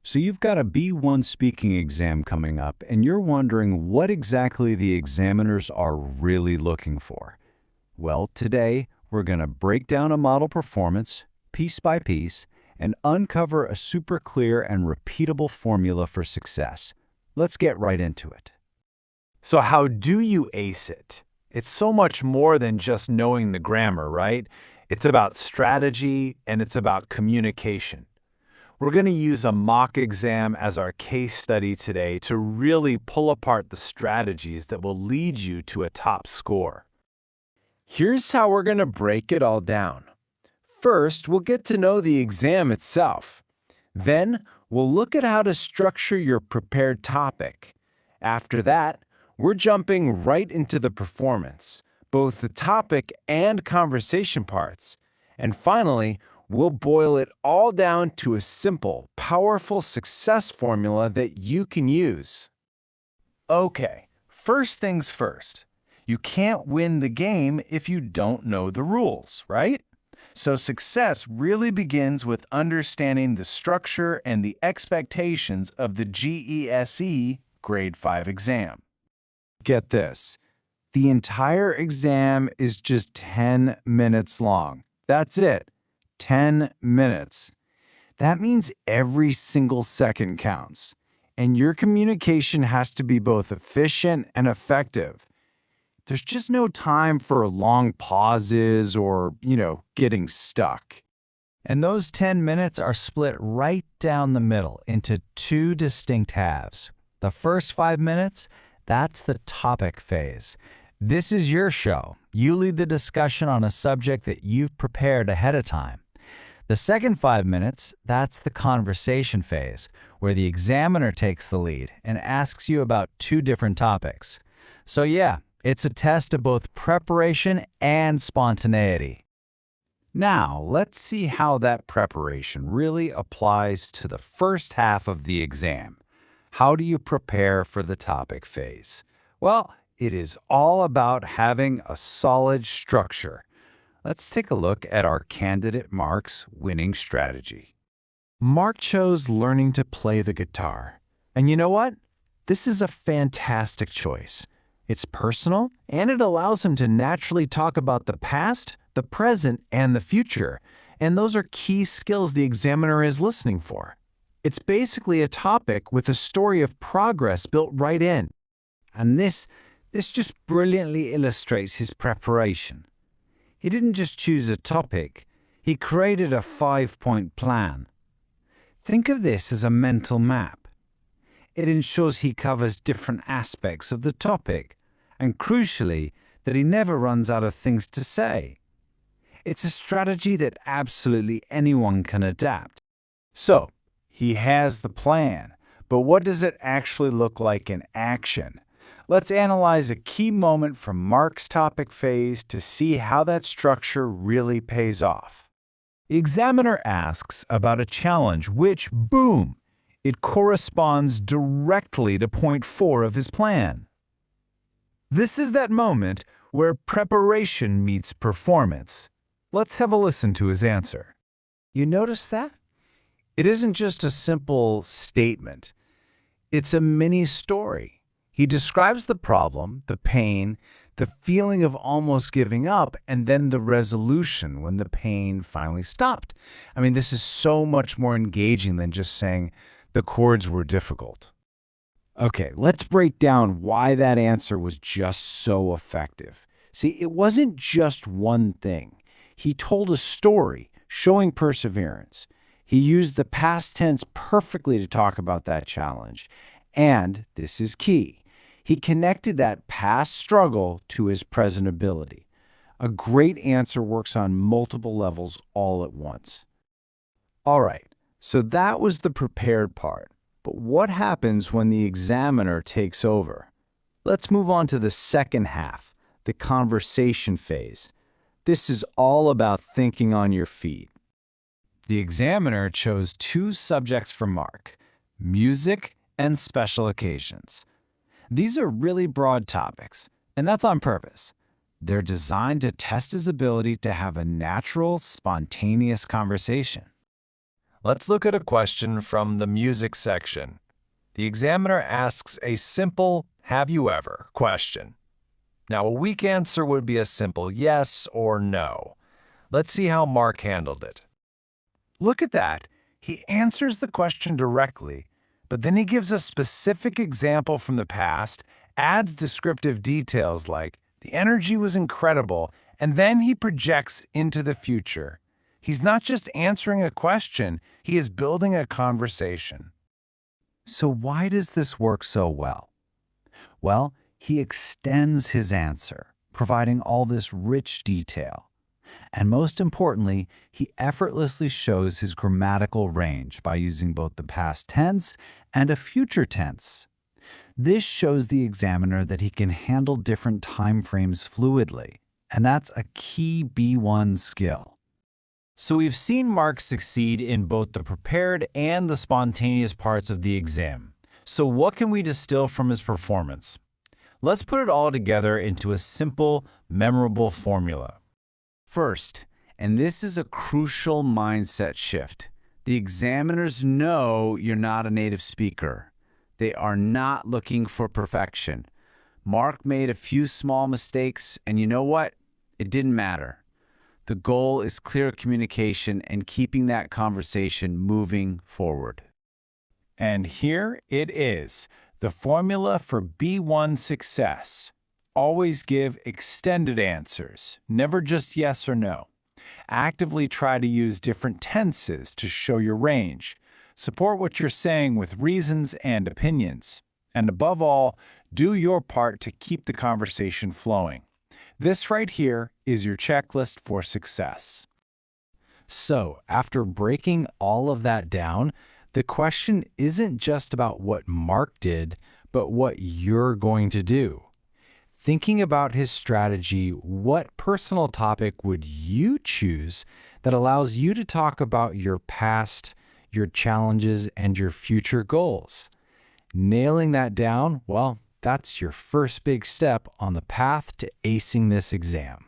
So you've got a B1 speaking exam coming up, and you're wondering what exactly the examiners are really looking for. Well, today we're going to break down a model performance, piece by piece, and uncover a super clear and repeatable formula for success. Let's get right into it. So how do you ace it? It's so much more than just knowing the grammar, right? It's about strategy and it's about communication. We're going to use a mock exam as our case study today to really pull apart the strategies that will lead you to a top score. Here's how we're going to break it all down. First, we'll get to know the exam itself. Then, we'll look at how to structure your prepared topic. After that, we're jumping right into the performance, both the topic and conversation parts. And finally, we'll boil it all down to a simple, powerful success formula that you can use. Okay, first things first. You can't win the game if you don't know the rules, right? So success really begins with understanding the structure and the expectations of the GESE Grade 5 exam. Get this. The entire exam is just 10 minutes long. That's it. 10 minutes. That means every single second counts. And your communication has to be both efficient and effective. There's just no time for long pauses or, getting stuck. And those 10 minutes are split right down the middle into two distinct halves. The first 5 minutes, that's the topic phase. This is your show. You lead the discussion on a subject that you've prepared ahead of time. The second 5 minutes, that's the conversation phase, where the examiner takes the lead and asks you about two different topics. So yeah, it's a test of both preparation and spontaneity. Now, let's see how that preparation really applies to the first half of the exam. How do you prepare for the topic phase? Well, it is all about having a solid structure. Let's take a look at our candidate Mark's winning strategy. Mark chose learning to play the guitar. And you know what? This is a fantastic choice. It's personal, and it allows him to naturally talk about the past, the present, and the future. And those are key skills the examiner is listening for. It's basically a topic with a story of progress built right in. And this just brilliantly illustrates his preparation. He didn't just choose a topic, he created a 5-point plan. Think of this as a mental map. It ensures he covers different aspects of the topic, and crucially, that he never runs out of things to say. It's a strategy that absolutely anyone can adapt. So, he has the plan, but what does it actually look like in action? Let's analyze a key moment from Mark's topic phase to see how that structure really pays off. The examiner asks about a challenge which, boom, it corresponds directly to point 4 of his plan. This is that moment where preparation meets performance. Let's have a listen to his answer. You notice that? It isn't just a simple statement. It's a mini story. He describes the problem, the pain, the feeling of almost giving up, and then the resolution when the pain finally stopped. I mean, this is so much more engaging than just saying the chords were difficult. Okay, let's break down why that answer was just so effective. See, it wasn't just one thing. He told a story showing perseverance. He used the past tense perfectly to talk about that challenge. And, this is key, he connected that past struggle to his present ability. A great answer works on multiple levels all at once. All right, so that was the prepared part. But what happens when the examiner takes over? Let's move on to the second half, the conversation phase. This is all about thinking on your feet. The examiner chose two subjects for Mark, music and special occasions. These are really broad topics, and that's on purpose. They're designed to test his ability to have a natural, spontaneous conversation. Let's look at a question from the music section. The examiner asks a simple "have you ever" question. Now, a weak answer would be a simple yes or no. Let's see how Mark handled it. Look at that. He answers the question directly, but then he gives a specific example from the past, adds descriptive details like, the energy was incredible, and then he projects into the future. He's not just answering a question, he is building a conversation. So why does this work so well? Well, he extends his answer, providing all this rich detail. And most importantly, he effortlessly shows his grammatical range by using both the past tense and a future tense. This shows the examiner that he can handle different time frames fluidly, and that's a key B1 skill. So we've seen Mark succeed in both the prepared and the spontaneous parts of the exam. So what can we distill from his performance? Let's put it all together into a simple, memorable formula. First, and this is a crucial mindset shift, the examiners know you're not a native speaker. They are not looking for perfection. Mark made a few small mistakes, and you know what? It didn't matter. The goal is clear communication and keeping that conversation moving forward. And here it is, the formula for B1 success. Always give extended answers, never just yes or no. Actively try to use different tenses to show your range. Support what you're saying with reasons and opinions. And above all, do your part to keep the conversation flowing. This right here is your checklist for success. So, after breaking all of that down, the question isn't just about what Mark did, but what you're going to do. Thinking about his strategy, what personal topic would you choose that allows you to talk about your past, your challenges, and your future goals? Nailing that down, well, that's your first big step on the path to acing this exam.